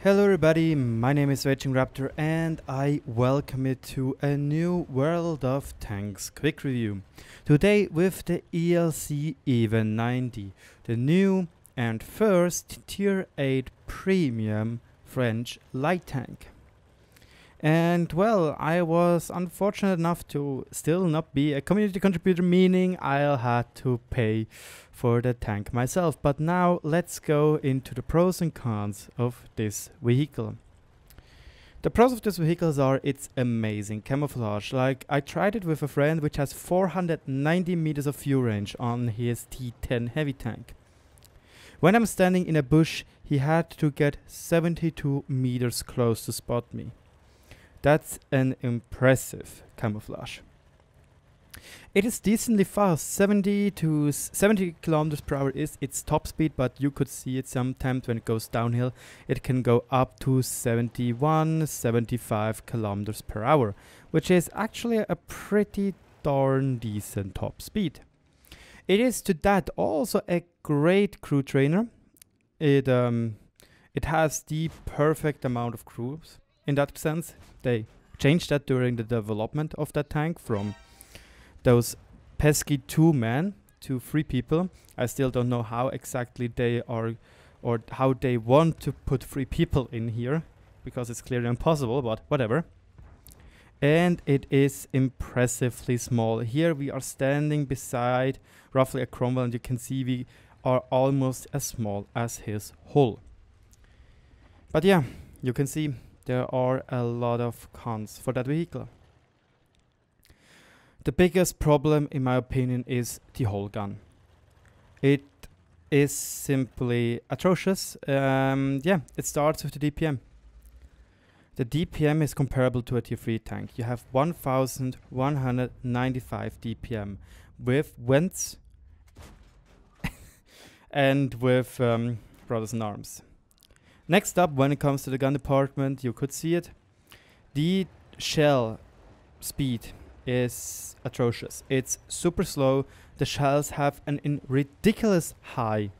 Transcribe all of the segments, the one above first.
Hello everybody, my name is RagingRaptor and I welcome you to a new World of Tanks quick review. Today with the ELC Even 90, the new and first Tier 8 Premium French light tank. And well, I was unfortunate enough to still not be a community contributor, meaning I'll had to pay for the tank myself. But now let's go into the pros and cons of this vehicle. The pros of this vehicle are it's amazing camouflage. Like, I tried it with a friend which has 490 meters of view range on his T10 heavy tank. When I'm standing in a bush, he had to get 72 meters close to spot me. That's an impressive camouflage. It is decently fast. 70 kilometers per hour is its top speed, but you could see it sometimes when it goes downhill. It can go up to 75 kilometers per hour, which is actually a pretty darn decent top speed. It is to that also a great crew trainer. It has the perfect amount of crews. In that sense, they changed that during the development of that tank from those pesky 2 men to 3 people. I still don't know how exactly they are or how they want to put 3 people in here, because it's clearly impossible, but whatever. And it is impressively small. Here we are standing beside roughly a Cromwell, and you can see we are almost as small as his hull. But yeah, you can see there are a lot of cons for that vehicle. The biggest problem, in my opinion, is the hull gun. It is simply atrocious. Yeah, it starts with the DPM. The DPM is comparable to a Tier 3 tank. You have 1195 DPM with vents and with brothers in arms. Next up, when it comes to the gun department, you could see it. The shell speed is atrocious. It's super slow. The shells have an ridiculous high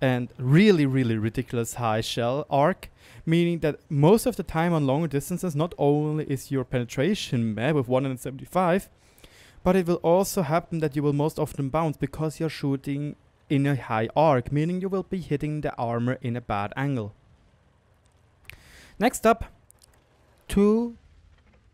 and really ridiculous high shell arc, meaning that most of the time on longer distances, not only is your penetration met with 175, but it will also happen that you will most often bounce because you're shooting in a high arc, meaning you will be hitting the armor in a bad angle. Next up,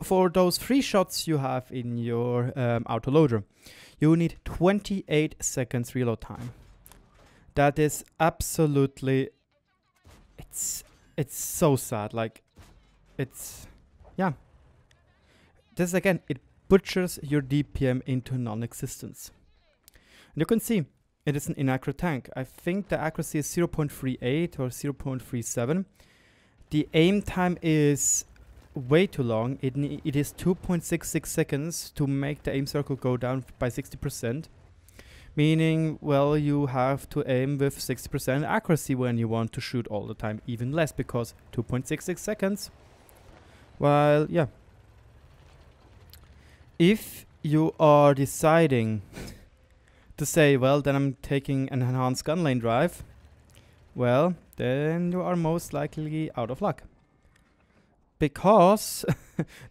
for those 3 shots you have in your autoloader, you need 28 seconds reload time. That is absolutely, it's so sad. Like, yeah. This again, it butchers your DPM into non-existence. And you can see it is an inaccurate tank. I think the accuracy is 0.38 or 0.37. The aim time is way too long. It is 2.66 seconds to make the aim circle go down by 60%. Meaning, well, you have to aim with 60% accuracy when you want to shoot all the time, even less, because 2.66 seconds. Well, yeah. If you are deciding to say, well, then I'm taking an enhanced gun lane drive, well, then you are most likely out of luck. Because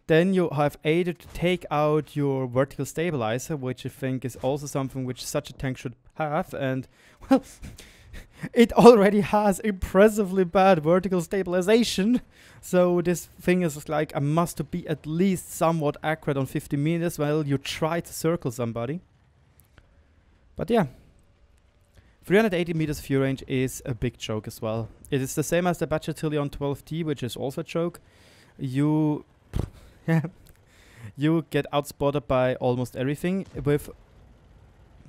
then you have either to take out your vertical stabilizer, which I think is also something which such a tank should have, and well, it already has impressively bad vertical stabilization. So this thing is like a must to be at least somewhat accurate on 50 meters while you try to circle somebody. But yeah. 380 meters view range is a big joke as well. It is the same as the Bachatilion 12T, which is also a joke. You get outspotted by almost everything. With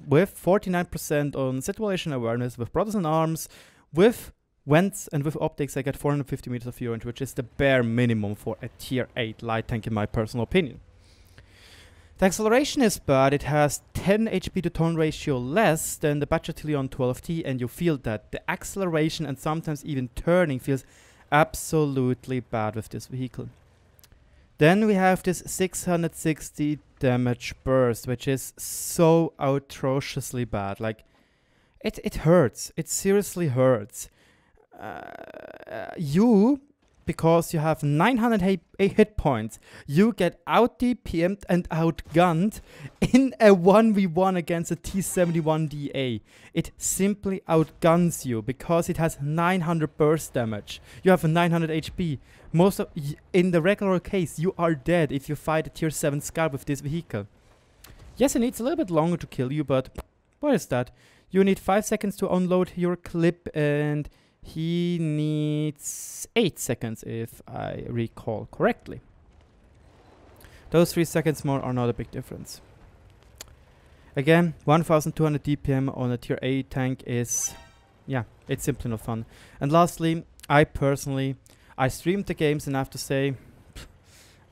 49% on situation awareness, with brothers in arms, with vents and with optics, I get 450 meters of view range, which is the bare minimum for a Tier 8 light tank in my personal opinion. The acceleration is bad. It has 10 HP to tone ratio less than the Bachatilion 12T, and you feel that the acceleration and sometimes even turning feels absolutely bad with this vehicle. Then we have this 660 damage burst, which is so atrociously bad. Like, it hurts. It seriously hurts. You because you have 900 hit points, you get out DPM'd and outgunned in a 1v1 against a T71DA. It simply outguns you because it has 900 burst damage. You have a 900 HP. In the regular case, you are dead if you fight a tier 7 Scar with this vehicle. Yes, it needs a little bit longer to kill you, but what is that? You need 5 seconds to unload your clip, and he needs 8 seconds if I recall correctly. Those 3 seconds more are not a big difference. Again, 1200 DPM on a tier 8 tank is, yeah, it's simply not fun. And lastly, I streamed the games and I have to say,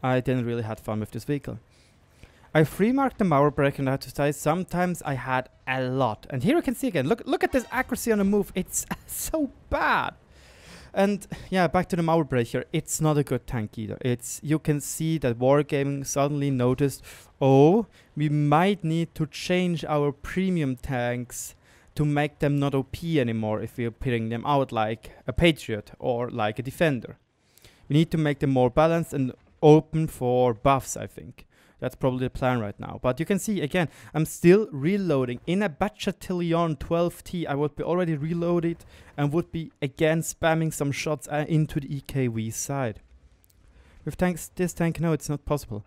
I didn't really have fun with this vehicle. I free marked the Mauer break and I have to say sometimes I had a lot. And here you can see again, look at this accuracy on the move. It's so bad. And yeah, back to the Mauer break here. It's not a good tank either. You can see that Wargaming suddenly noticed, oh, we might need to change our premium tanks to make them not OP anymore if we're pitting them out like a Patriot or like a Defender. We need to make them more balanced and open for buffs, I think. That's probably the plan right now. But you can see, again, I'm still reloading. In a Bachatillon 12T, I would be already reloaded and would be, again, spamming some shots into the EKV side. With this tank, no, it's not possible.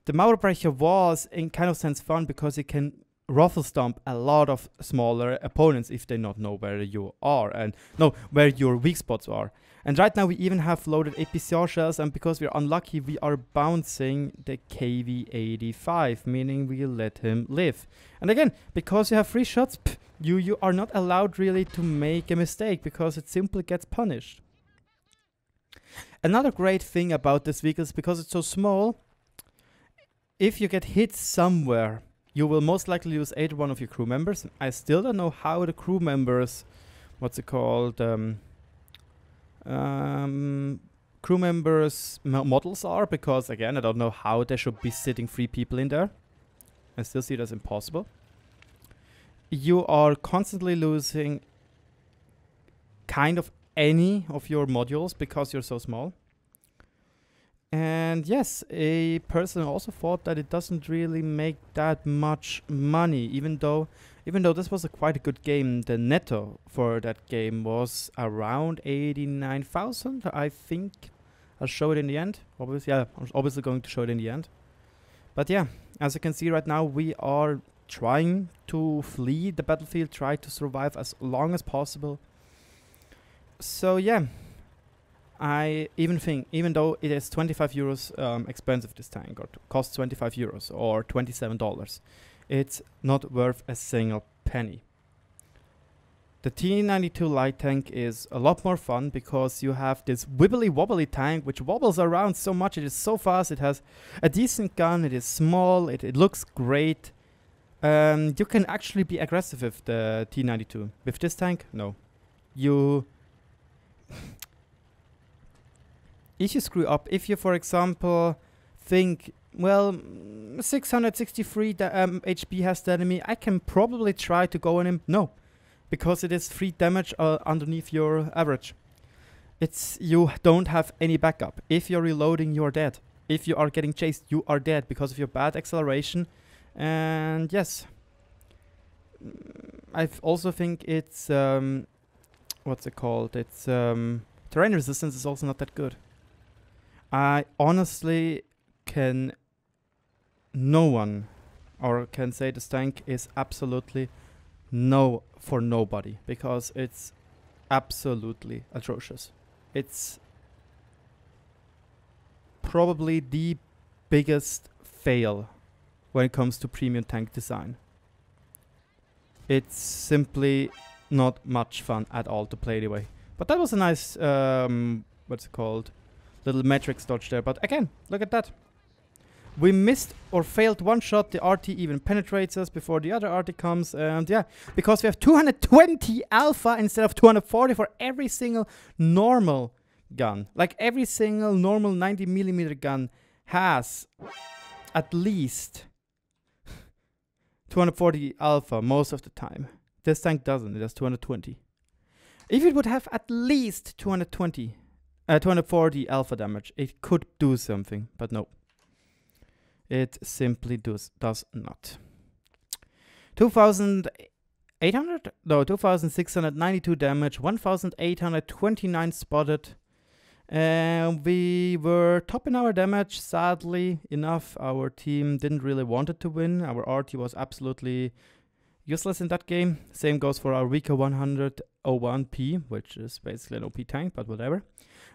The Mauerbrecher was, in kind of sense, fun because it can ruffle stomp a lot of smaller opponents if they not know where you are and where your weak spots are. And right now we even have loaded APCR shells, and because we're unlucky, we are bouncing the KV-85, meaning we let him live. And again, because you have free shots, you are not allowed really to make a mistake because it simply gets punished. Another great thing about this vehicle is because it's so small, if you get hit somewhere, you will most likely lose either one of your crew members. I still don't know how the crew members, crew members models are, because again, I don't know how they should be sitting 3 people in there. I still see it as impossible. You are constantly losing kind of any of your modules because you're so small. And yes, a person also thought that it doesn't really make that much money, even though this was quite a good game. The netto for that game was around 89,000, I think. I'll show it in the end. Obviously, yeah, I'm obviously going to show it in the end. But yeah, as you can see right now, we are trying to flee the battlefield, try to survive as long as possible. So yeah. I even think, even though it is 25 euros expensive, this tank, or costs 25 euros or $27, it's not worth a single penny. The T92 light tank is a lot more fun because you have this wibbly wobbly tank which wobbles around so much. It is so fast, it has a decent gun, it is small, it looks great. You can actually be aggressive with the T92. With this tank, no. If you screw up, if you, for example, think, well, 663 HP has the enemy, I can probably try to go on him. No, because it is 3 damage underneath your average. You don't have any backup. If you're reloading, you're dead. If you are getting chased, you are dead because of your bad acceleration. And yes, I also think it's, what's it called? It's, terrain resistance is also not that good. I honestly can say this tank is absolutely for nobody because it's absolutely atrocious. It's probably the biggest fail when it comes to premium tank design. It's simply not much fun at all to play anyway. But that was a nice, little matrix dodge there. But again, look at that. We missed or failed one shot. The RT even penetrates us before the other RT comes. And yeah, because we have 220 alpha instead of 240 for every single normal gun. Like every single normal 90mm gun has at least 240 alpha most of the time. This tank doesn't. It has 220. If it would have at least 220, 240 alpha damage. It could do something, but no. It simply does not. 2,800? No, 2,692 damage, 1,829 spotted. We were top in our damage, sadly enough. Our team didn't really want it to win. Our RT was absolutely useless in that game. Same goes for our weaker 101p, which is basically an OP tank, but whatever.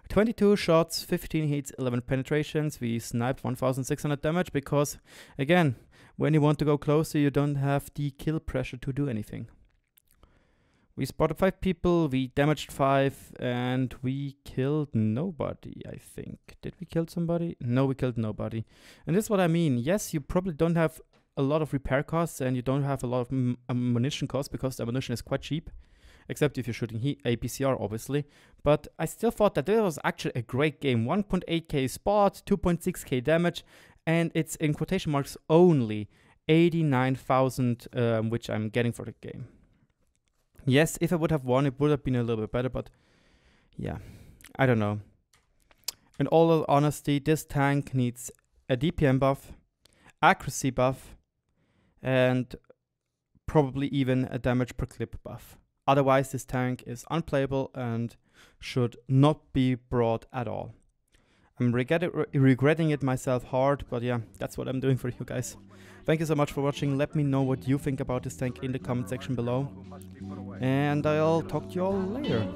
22 shots, 15 hits, 11 penetrations. We sniped 1,600 damage because, again, when you want to go closer, you don't have the kill pressure to do anything. We spotted 5 people, we damaged 5, and we killed nobody, I think. Did we kill somebody? No, we killed nobody. And this is what I mean. Yes, you probably don't have a lot of repair costs, and you don't have a lot of ammunition costs, because the ammunition is quite cheap. Except if you're shooting APCR, obviously. But I still thought that this was actually a great game. 1.8k spot, 2.6k damage, and it's in quotation marks only 89,000, which I'm getting for the game. Yes, if I would have won, it would have been a little bit better, but yeah, I don't know. In all honesty, this tank needs a DPM buff, accuracy buff, and probably even a damage per clip buff. Otherwise, this tank is unplayable and should not be brought at all. I'm regretting it myself hard, but yeah, that's what I'm doing for you guys. Thank you so much for watching. Let me know what you think about this tank in the comment section below. And I'll talk to you all later.